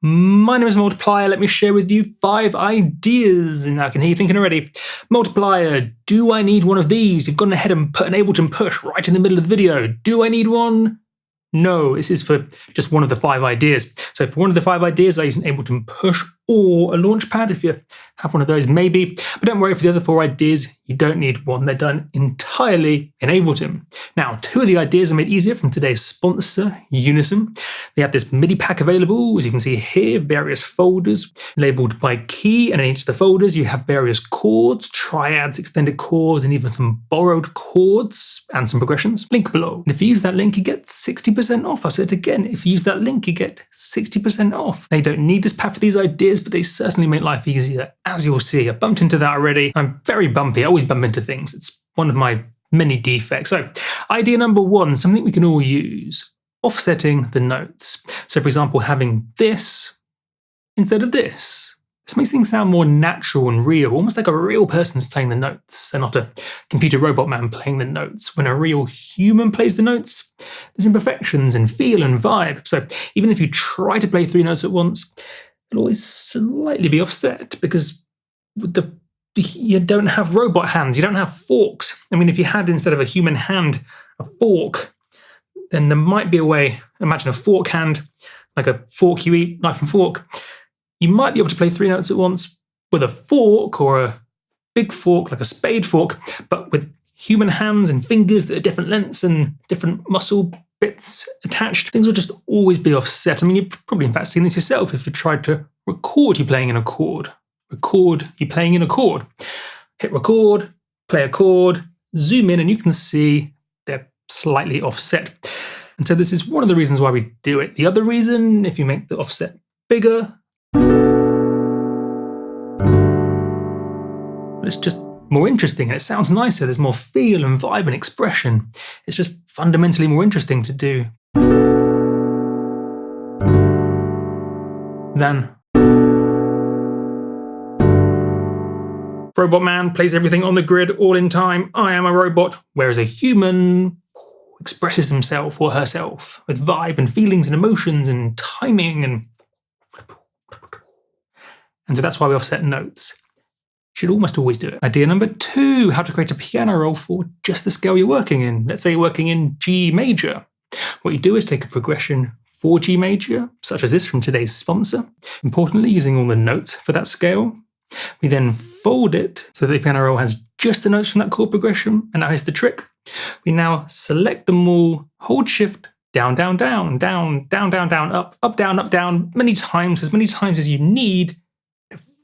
My name is Multiplier. Let me share with you 5 ideas. And I can hear you thinking already. Multiplier, do I need one of these? You've gone ahead and put an Ableton push right in the middle of the video. Do I need one? No, this is for just one of the 5 ideas. So for one of the 5 ideas, I use an Ableton push or a Launchpad if you have one of those, maybe. But don't worry, for the other 4 ideas, you don't need one. They're done entirely in Ableton. Now, 2 of the ideas are made easier from today's sponsor, Unison. They have this MIDI pack available, as you can see here, various folders labeled by key, and in each of the folders you have various chords, triads, extended chords, and even some borrowed chords and some progressions. Link below. And if you use that link, you get 60% off. I'll say it again, if you use that link, you get 60% off. Now, you don't need this pack for these ideas, but they certainly make life easier, as you'll see. I bumped into that already. I'm very bumpy. I always bump into things. It's one of my many defects. So, idea number 1, something we can all use. Offsetting the notes. So, for example, having this instead of this. This makes things sound more natural and real, almost like a real person's playing the notes and not a computer robot man playing the notes. When a real human plays the notes, there's imperfections and feel and vibe. So even if you try to play 3 notes at once, it'll always slightly be offset because you don't have robot hands, you don't have forks. I mean, if you had, instead of a human hand, a fork, then there might be a way. Imagine a fork hand, like a fork you eat, knife and fork. You might be able to play 3 notes at once with a fork or a big fork, like a spade fork, but with human hands and fingers that are different lengths and different muscle bits attached, things will just always be offset. I mean, you've probably in fact seen this yourself if you tried to record you playing in a chord. Record you playing in a chord. Hit record, play a chord, zoom in, and you can see they're slightly offset. And so this is one of the reasons why we do it. The other reason, if you make the offset bigger, it's just more interesting and it sounds nicer. There's more feel and vibe and expression. It's just fundamentally more interesting to do than Robot Man plays everything on the grid all in time. I am a robot. Whereas a human expresses himself or herself with vibe and feelings and emotions and timing and so that's why we offset notes. Should almost always do it. Idea number 2, how to create a piano roll for just the scale you're working in. Let's say you're working in G major. What you do is take a progression for G major, such as this from today's sponsor, importantly using all the notes for that scale. We then fold it so that the piano roll has just the notes from that chord progression, and now here's the trick. We now select them all, hold shift, down, down, down, down, down, down, down, up, down, many times as you need,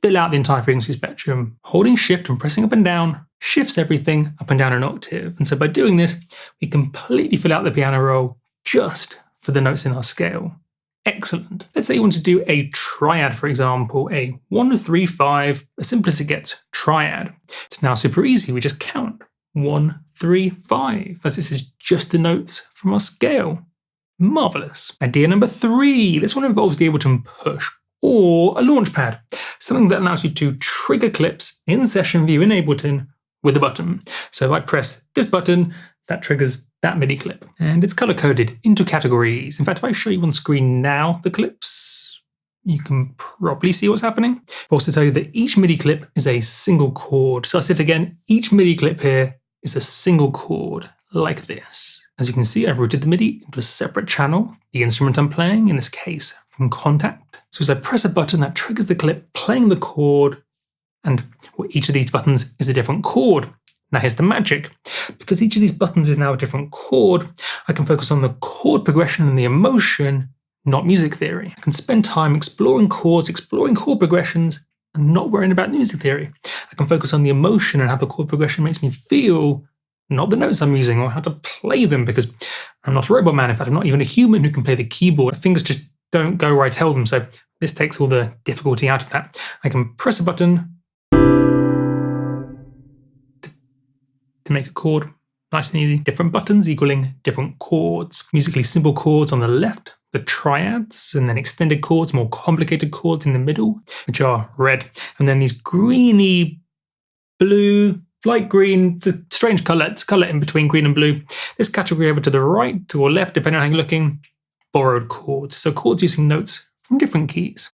fill out the entire frequency spectrum. Holding shift and pressing up and down shifts everything up and down an octave. And so by doing this, we completely fill out the piano roll just for the notes in our scale. Excellent. Let's say you want to do a triad, for example, a 1, 3, 5, as simple as it gets, triad. It's now super easy. We just count 1, 3, 5, as this is just the notes from our scale. Marvelous. Idea number 3. This one involves the Ableton push or a Launchpad, something that allows you to trigger clips in session view in Ableton with a button. So if I press this button, that triggers that MIDI clip. And it's color-coded into categories. In fact, if I show you on screen now the clips, you can probably see what's happening. I'll also tell you that each MIDI clip is a single chord. So I'll say it again, each MIDI clip here is a single chord, like this. As you can see, I've routed the MIDI into a separate channel, the instrument I'm playing, in this case, from Contact. So as I press a button, that triggers the clip playing the chord, and each of these buttons is a different chord. Now here's the magic. Because each of these buttons is now a different chord, I can focus on the chord progression and the emotion, not music theory. I can spend time exploring chords, exploring chord progressions, and not worrying about music theory. I can focus on the emotion and how the chord progression makes me feel, not the notes I'm using or how to play them, because I'm not a robot man. In fact, I'm not even a human who can play the keyboard. My fingers just don't go where I tell them. So this takes all the difficulty out of that. I can press a button to make a chord, nice and easy. Different buttons equaling different chords. Musically simple chords on the left, the triads, and then extended chords, more complicated chords in the middle, which are red. And then these greeny blue, light green, it's a strange color. It's color in between green and blue. This category over to the right or left, depending on how you're looking, borrowed chords. So chords using notes from different keys.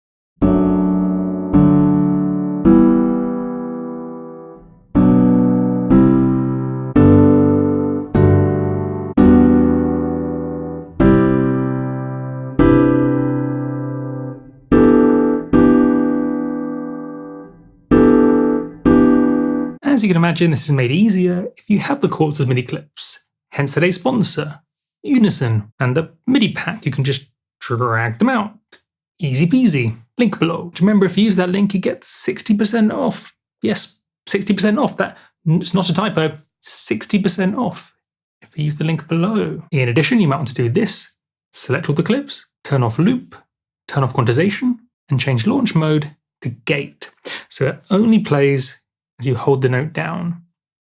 As you can imagine, this is made easier if you have the chords as MIDI clips, hence today's sponsor, Unison, and the MIDI pack. You can just drag them out. Easy peasy. Link below. Remember, if you use that link, you get 60% off. Yes, 60% off. It's not a typo, 60% off if you use the link below. In addition, you might want to do this. Select all the clips, turn off loop, turn off quantization, and change launch mode to gate. So it only plays as you hold the note down.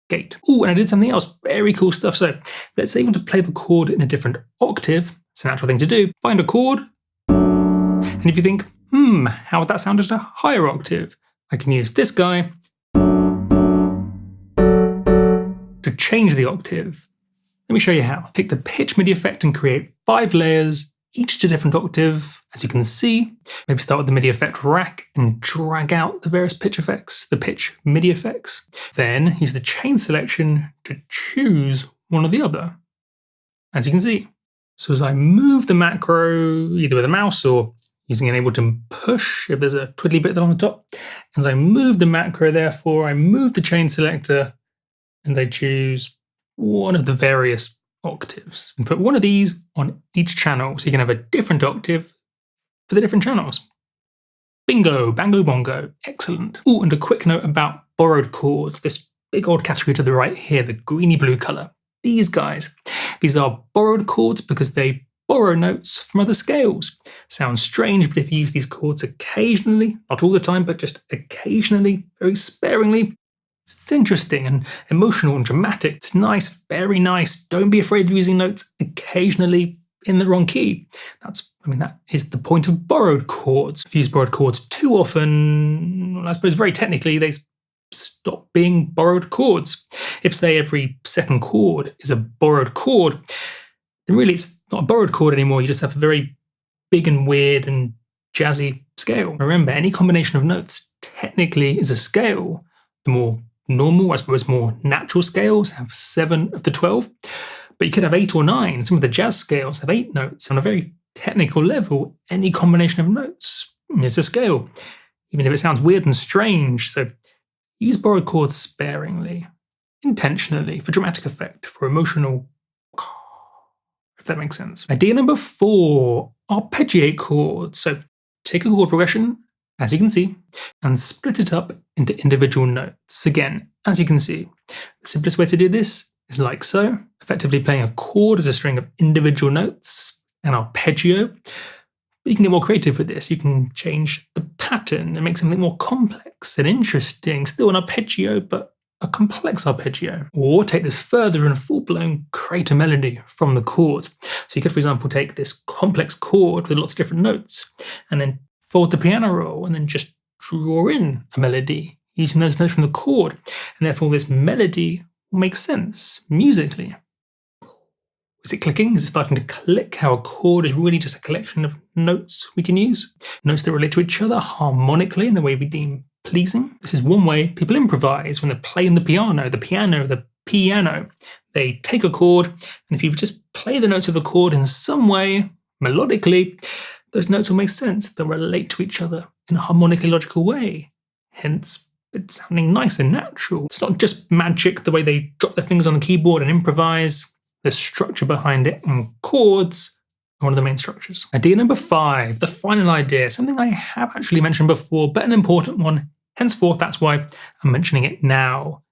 Gate. Oh, and I did something else. Very cool stuff. So let's say you want to play the chord in a different octave. It's a natural thing to do. Find a chord. And if you think, how would that sound at a higher octave? I can use this guy to change the octave. Let me show you how. Pick the pitch MIDI effect and create 5 layers, each to a different octave. As you can see, maybe start with the MIDI effect rack and drag out the various pitch effects, the pitch MIDI effects. Then use the chain selection to choose one or the other, as you can see. So as I move the macro, either with a mouse or using an Ableton push, if there's a twiddly bit on the top, as I move the macro, therefore, I move the chain selector and I choose one of the various octaves and put one of these on each channel so you can have a different octave for the different channels. Bingo, bango bongo, excellent. Oh, and a quick note about borrowed chords, this big old category to the right here, the greeny blue color. These guys, these are borrowed chords because they borrow notes from other scales. Sounds strange, but if you use these chords occasionally, not all the time, but just occasionally, very sparingly, it's interesting and emotional and dramatic. It's nice, very nice. Don't be afraid of using notes occasionally in the wrong key. That is the point of borrowed chords. If you use borrowed chords too often, well, I suppose very technically, they stop being borrowed chords. If, say, every second chord is a borrowed chord, then really it's not a borrowed chord anymore. You just have a very big and weird and jazzy scale. Remember, any combination of notes technically is a scale. The more normal, I suppose more natural scales have 7 of the 12, but you could have 8 or 9. Some of the jazz scales have 8 notes. On a very technical level, any combination of notes is a scale, even if it sounds weird and strange. So use borrowed chords sparingly, intentionally, for dramatic effect, for emotional, if that makes sense. Idea number 4, arpeggiate chords. So take a chord progression, as you can see, and split it up into individual notes. Again, as you can see, the simplest way to do this is like so, effectively playing a chord as a string of individual notes, an arpeggio. But you can get more creative with this. You can change the pattern and make something more complex and interesting. Still an arpeggio, but a complex arpeggio. Or take this further and full-blown create a melody from the chords. So you could, for example, take this complex chord with lots of different notes and then fold the piano roll and then just draw in a melody using those notes from the chord. And therefore this melody will make sense musically. Is it clicking? Is it starting to click? How a chord is really just a collection of notes we can use. Notes that relate to each other harmonically in the way we deem pleasing. This is one way people improvise when they're playing the piano. They take a chord, and if you just play the notes of the chord in some way, melodically, those notes will make sense. They'll relate to each other in a harmonically logical way. Hence, it's sounding nice and natural. It's not just magic, the way they drop their fingers on the keyboard and improvise. There's structure behind it, and chords are one of the main structures. Idea number 5, the final idea, something I have actually mentioned before, but an important one. Henceforth, that's why I'm mentioning it now.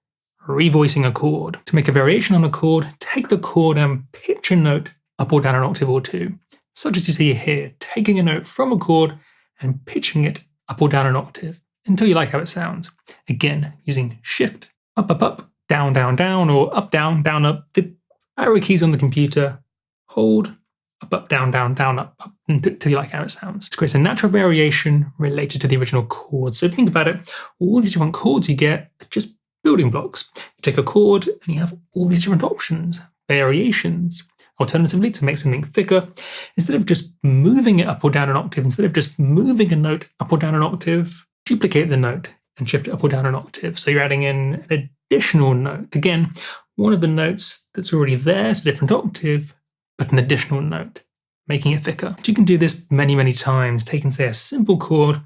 Revoicing a chord. To make a variation on a chord, take the chord and pitch a note up or down an octave or two. Such as you see here, taking a note from a chord and pitching it up or down an octave until you like how it sounds. Again, using shift, up, up, up, down, down, down, or up, down, up. The arrow keys on the computer, hold, up, down, up, until you like how it sounds. This creates a natural variation related to the original chord. So if you think about it, all these different chords you get are just building blocks. You take a chord and you have all these different options, variations Alternatively, to make something thicker, instead of just moving it up or down an octave, instead of just moving a note up or down an octave, duplicate the note and shift it up or down an octave. So you're adding in an additional note. Again, one of the notes that's already there is a different octave, but an additional note, making it thicker. But you can do this many, many times, taking, say, a simple chord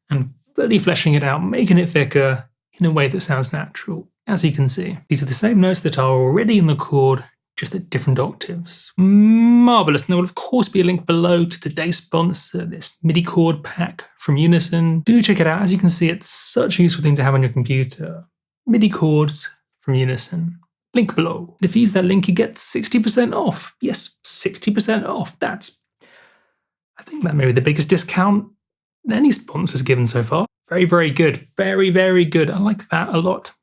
and fully fleshing it out, making it thicker in a way that sounds natural. As you can see, these are the same notes that are already in the chord, just at different octaves. Marvelous. And there will of course be a link below to today's sponsor, this MIDI chord pack from Unison. Do check it out. As you can see, it's such a useful thing to have on your computer. MIDI chords from Unison. Link below. And if you use that link, you get 60% off. Yes, 60% off. I think that may be the biggest discount any sponsor's given so far. Very, very good. Very, very good. I like that a lot.